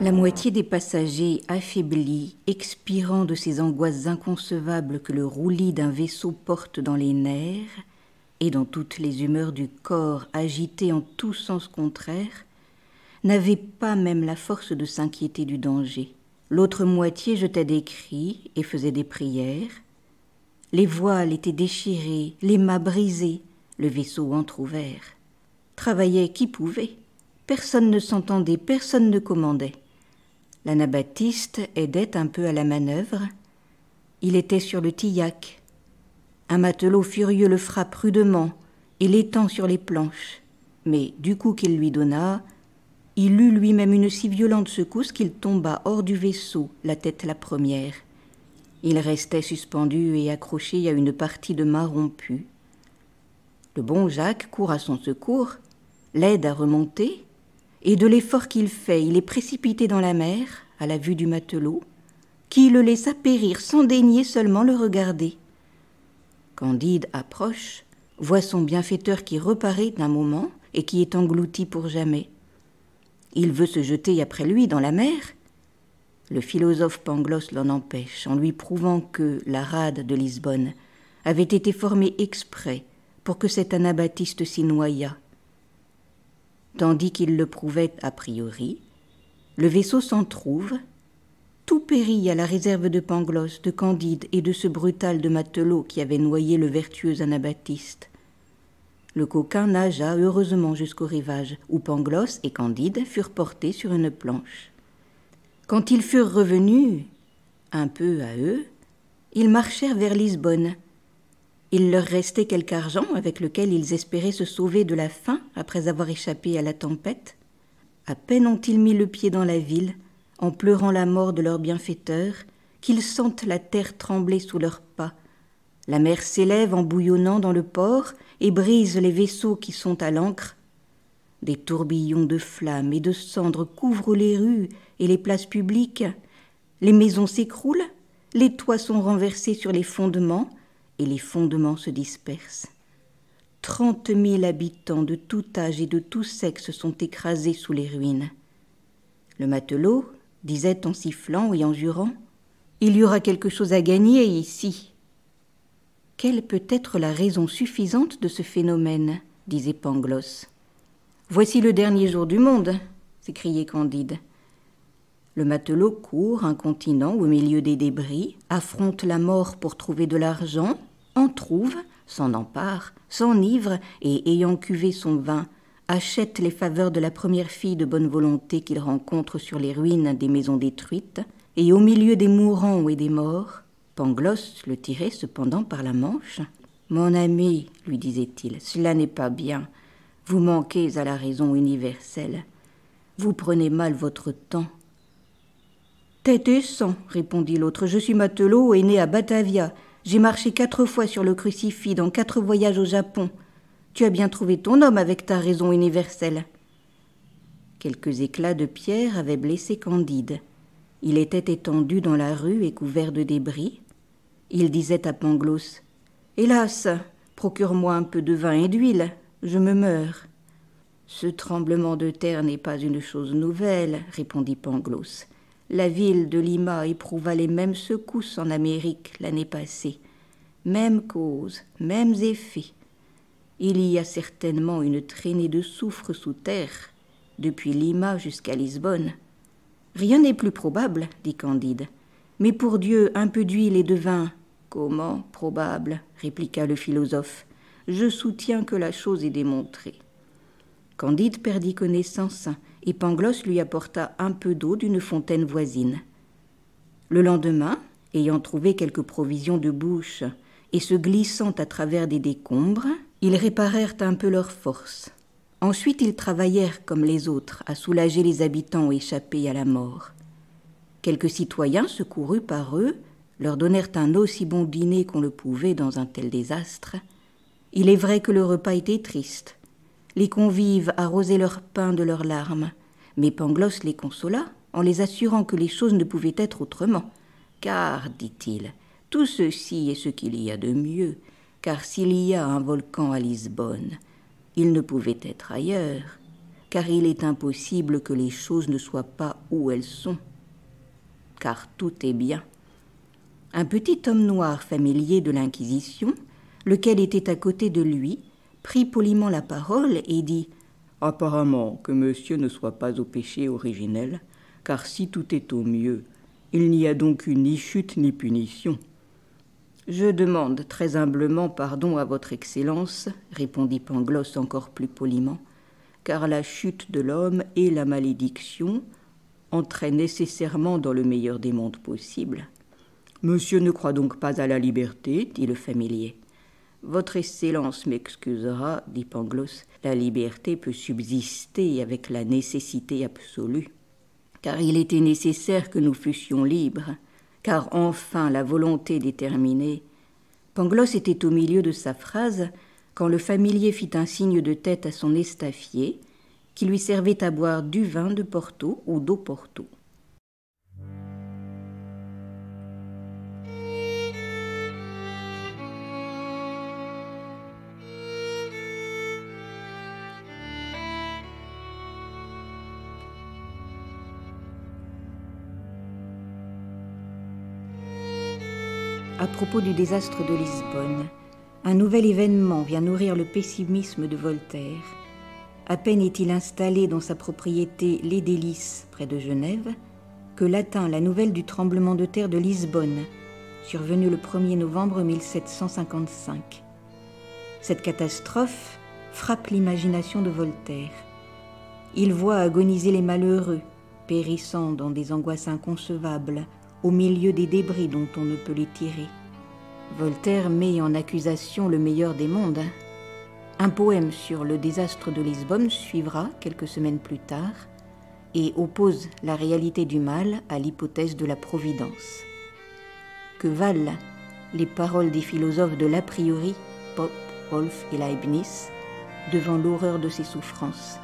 La moitié des passagers, affaiblis, expirant de ces angoisses inconcevables que le roulis d'un vaisseau porte dans les nerfs, et dans toutes les humeurs du corps agités en tous sens contraires, n'avaient pas même la force de s'inquiéter du danger. L'autre moitié jetait des cris et faisait des prières. Les voiles étaient déchirées, les mâts brisés, le vaisseau entr'ouvert. Travaillait qui pouvait. Personne ne s'entendait, personne ne commandait. L'anabaptiste aidait un peu à la manœuvre. Il était sur le tillac. Un matelot furieux le frappe rudement et l'étend sur les planches. Mais du coup qu'il lui donna, il eut lui-même une si violente secousse qu'il tomba hors du vaisseau, la tête la première. Il restait suspendu et accroché à une partie de mât rompu. Le bon Jacques court à son secours, l'aide à remonter, et de l'effort qu'il fait, il est précipité dans la mer, à la vue du matelot, qui le laissa périr sans daigner seulement le regarder. Candide approche, voit son bienfaiteur qui reparaît d'un moment et qui est englouti pour jamais. Il veut se jeter après lui dans la mer. Le philosophe Pangloss l'en empêche en lui prouvant que la rade de Lisbonne avait été formée exprès pour que cet anabaptiste s'y noyât. Tandis qu'il le prouvait a priori, le vaisseau s'en trouve, tout périt à la réserve de Pangloss, de Candide et de ce brutal de matelot qui avait noyé le vertueux anabaptiste. Le coquin nagea heureusement jusqu'au rivage, où Pangloss et Candide furent portés sur une planche. Quand ils furent revenus, un peu à eux, ils marchèrent vers Lisbonne. Il leur restait quelque argent avec lequel ils espéraient se sauver de la faim après avoir échappé à la tempête. À peine ont-ils mis le pied dans la ville, en pleurant la mort de leur bienfaiteur, qu'ils sentent la terre trembler sous leurs pas. La mer s'élève en bouillonnant dans le port et brise les vaisseaux qui sont à l'ancre. Des tourbillons de flammes et de cendres couvrent les rues et les places publiques. Les maisons s'écroulent, les toits sont renversés sur les fondements, et les fondements se dispersent. 30 000 habitants de tout âge et de tout sexe sont écrasés sous les ruines. Le matelot disait en sifflant et en jurant « Il y aura quelque chose à gagner ici !» « Quelle peut être la raison suffisante de ce phénomène ?» disait Pangloss. « Voici le dernier jour du monde !» s'écriait Candide. Le matelot court incontinent au milieu des débris, affronte la mort pour trouver de l'argent, en trouve, s'en empare, s'enivre et, ayant cuvé son vin, achète les faveurs de la première fille de bonne volonté qu'il rencontre sur les ruines des maisons détruites, et au milieu des mourants et des morts, Pangloss le tirait cependant par la manche. « Mon ami, lui disait-il, cela n'est pas bien. Vous manquez à la raison universelle. Vous prenez mal votre temps. » « Tête et sang, répondit l'autre, je suis matelot et né à Batavia. J'ai marché 4 fois sur le crucifix dans 4 voyages au Japon. Tu as bien trouvé ton homme avec ta raison universelle. » Quelques éclats de pierre avaient blessé Candide. Il était étendu dans la rue et couvert de débris. Il disait à Pangloss « Hélas, procure-moi un peu de vin et d'huile, je me meurs. »« Ce tremblement de terre n'est pas une chose nouvelle, répondit Pangloss. La ville de Lima éprouva les mêmes secousses en Amérique l'année passée. Même cause, mêmes effets. Il y a certainement une traînée de soufre sous terre, depuis Lima jusqu'à Lisbonne. Rien n'est plus probable, dit Candide. Mais pour Dieu, un peu d'huile et de vin. Comment probable, répliqua le philosophe. Je soutiens que la chose est démontrée. Candide perdit connaissance, et Pangloss lui apporta un peu d'eau d'une fontaine voisine. Le lendemain, ayant trouvé quelques provisions de bouche, et se glissant à travers des décombres, ils réparèrent un peu leurs forces. Ensuite, ils travaillèrent comme les autres à soulager les habitants échappés à la mort. Quelques citoyens, secourus par eux, leur donnèrent un aussi bon dîner qu'on le pouvait dans un tel désastre. Il est vrai que le repas était triste. Les convives arrosaient leur pain de leurs larmes, mais Pangloss les consola en les assurant que les choses ne pouvaient être autrement. « Car, dit-il, tout ceci est ce qu'il y a de mieux, car s'il y a un volcan à Lisbonne, il ne pouvait être ailleurs, car il est impossible que les choses ne soient pas où elles sont, car tout est bien. Un petit homme noir familier de l'Inquisition, lequel était à côté de lui, prit poliment la parole et dit « Apparemment que monsieur ne soit pas au péché originel, car si tout est au mieux, il n'y a donc eu ni chute ni punition. » « Je demande très humblement pardon à votre Excellence, répondit Pangloss encore plus poliment, car la chute de l'homme et la malédiction entraient nécessairement dans le meilleur des mondes possibles. Monsieur ne croit donc pas à la liberté, dit le familier. Votre Excellence m'excusera, dit Pangloss, la liberté peut subsister avec la nécessité absolue. Car il était nécessaire que nous fussions libres, car enfin la volonté déterminée. Pangloss était au milieu de sa phrase quand le familier fit un signe de tête à son estafier, qui lui servait à boire du vin de Porto ou d'Oporto. À propos du désastre de Lisbonne, un nouvel événement vient nourrir le pessimisme de Voltaire. À peine est-il installé dans sa propriété Les Délices, près de Genève, que l'atteint la nouvelle du tremblement de terre de Lisbonne, survenu le 1er novembre 1755. Cette catastrophe frappe l'imagination de Voltaire. Il voit agoniser les malheureux, périssant dans des angoisses inconcevables, au milieu des débris dont on ne peut les tirer. Voltaire met en accusation le meilleur des mondes. Un poème sur le désastre de Lisbonne suivra quelques semaines plus tard et oppose la réalité du mal à l'hypothèse de la providence. Que valent les paroles des philosophes de l'a priori, Pope, Wolff et Leibniz, devant l'horreur de ces souffrances?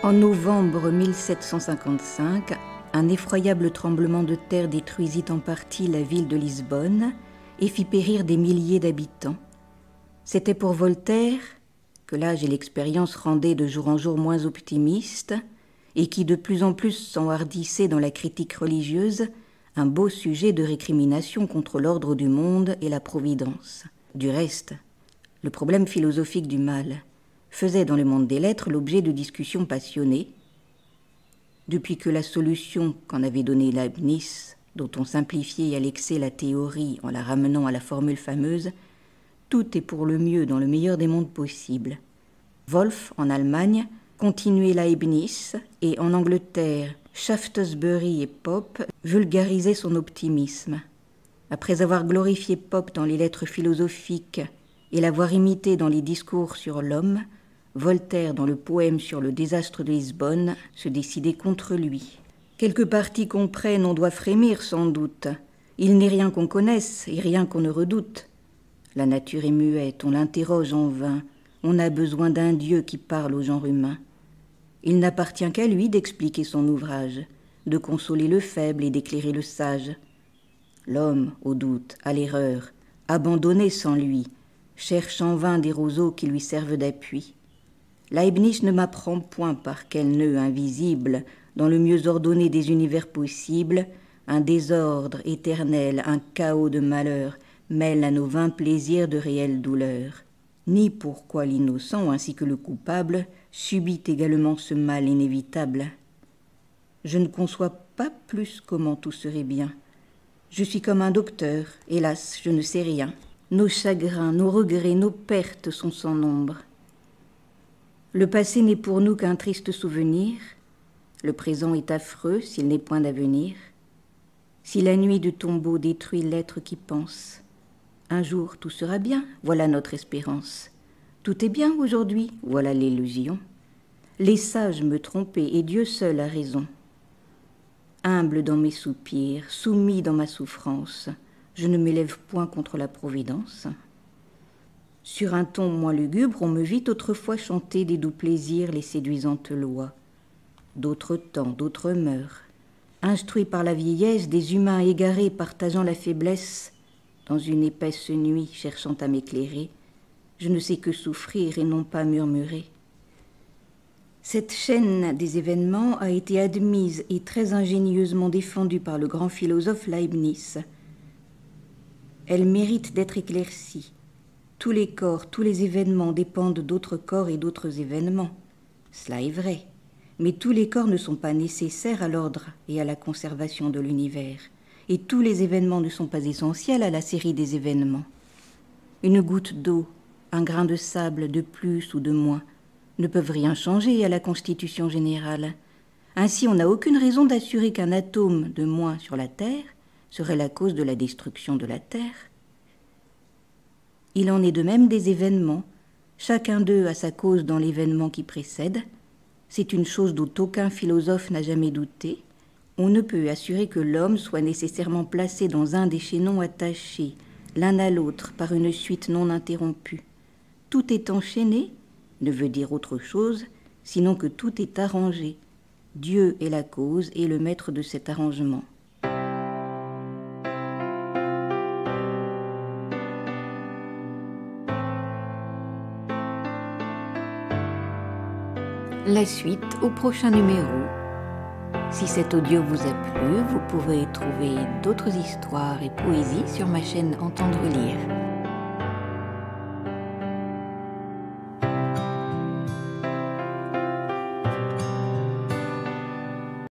En novembre 1755, un effroyable tremblement de terre détruisit en partie la ville de Lisbonne et fit périr des milliers d'habitants. C'était pour Voltaire, que l'âge et l'expérience rendaient de jour en jour moins optimiste et qui de plus en plus s'enhardissait dans la critique religieuse, un beau sujet de récrimination contre l'ordre du monde et la providence. Du reste, le problème philosophique du mal faisait dans le monde des lettres l'objet de discussions passionnées. Depuis que la solution qu'en avait donnée Leibniz, dont on simplifiait à l'excès la théorie en la ramenant à la formule fameuse, tout est pour le mieux dans le meilleur des mondes possibles. Wolff, en Allemagne, continuait Leibniz, et en Angleterre, Shaftesbury et Pope vulgarisaient son optimisme. Après avoir glorifié Pope dans les lettres philosophiques et l'avoir imité dans les discours sur l'homme, Voltaire, dans le poème sur le désastre de Lisbonne, se décidait contre lui. Quelque parti qu'on prenne, on doit frémir sans doute. Il n'est rien qu'on connaisse et rien qu'on ne redoute. La nature est muette, on l'interroge en vain. On a besoin d'un Dieu qui parle au genre humain. Il n'appartient qu'à lui d'expliquer son ouvrage, de consoler le faible et d'éclairer le sage. L'homme, au doute, à l'erreur, abandonné sans lui, cherche en vain des roseaux qui lui servent d'appui. Leibniz ne m'apprend point par quel nœud invisible, dans le mieux ordonné des univers possibles, un désordre éternel, un chaos de malheur, mêle à nos vains plaisirs de réelles douleurs. Ni pourquoi l'innocent ainsi que le coupable subit également ce mal inévitable. Je ne conçois pas plus comment tout serait bien. Je suis comme un docteur, hélas, je ne sais rien. Nos chagrins, nos regrets, nos pertes sont sans nombre. Le passé n'est pour nous qu'un triste souvenir. Le présent est affreux s'il n'est point d'avenir. Si la nuit du tombeau détruit l'être qui pense, un jour tout sera bien, voilà notre espérance. Tout est bien aujourd'hui, voilà l'illusion. Les sages me trompaient et Dieu seul a raison. Humble dans mes soupirs, soumis dans ma souffrance, je ne m'élève point contre la providence. Sur un ton moins lugubre, on me vit autrefois chanter des doux plaisirs les séduisantes lois. D'autres temps, d'autres mœurs. Instruits par la vieillesse, des humains égarés partageant la faiblesse, dans une épaisse nuit cherchant à m'éclairer, je ne sais que souffrir et non pas murmurer. Cette chaîne des événements a été admise et très ingénieusement défendue par le grand philosophe Leibniz. Elle mérite d'être éclaircie. Tous les corps, tous les événements dépendent d'autres corps et d'autres événements. Cela est vrai, mais tous les corps ne sont pas nécessaires à l'ordre et à la conservation de l'univers, et tous les événements ne sont pas essentiels à la série des événements. Une goutte d'eau, un grain de sable de plus ou de moins, ne peuvent rien changer à la constitution générale. Ainsi, on n'a aucune raison d'assurer qu'un atome de moins sur la Terre serait la cause de la destruction de la Terre. Il en est de même des événements. Chacun d'eux a sa cause dans l'événement qui précède. C'est une chose dont aucun philosophe n'a jamais douté. On ne peut assurer que l'homme soit nécessairement placé dans un des chaînons attachés, l'un à l'autre, par une suite non interrompue. Tout est enchaîné ne veut dire autre chose, sinon que tout est arrangé. Dieu est la cause et le maître de cet arrangement. La suite au prochain numéro. Si cet audio vous a plu, vous pourrez trouver d'autres histoires et poésies sur ma chaîne Entendre lire.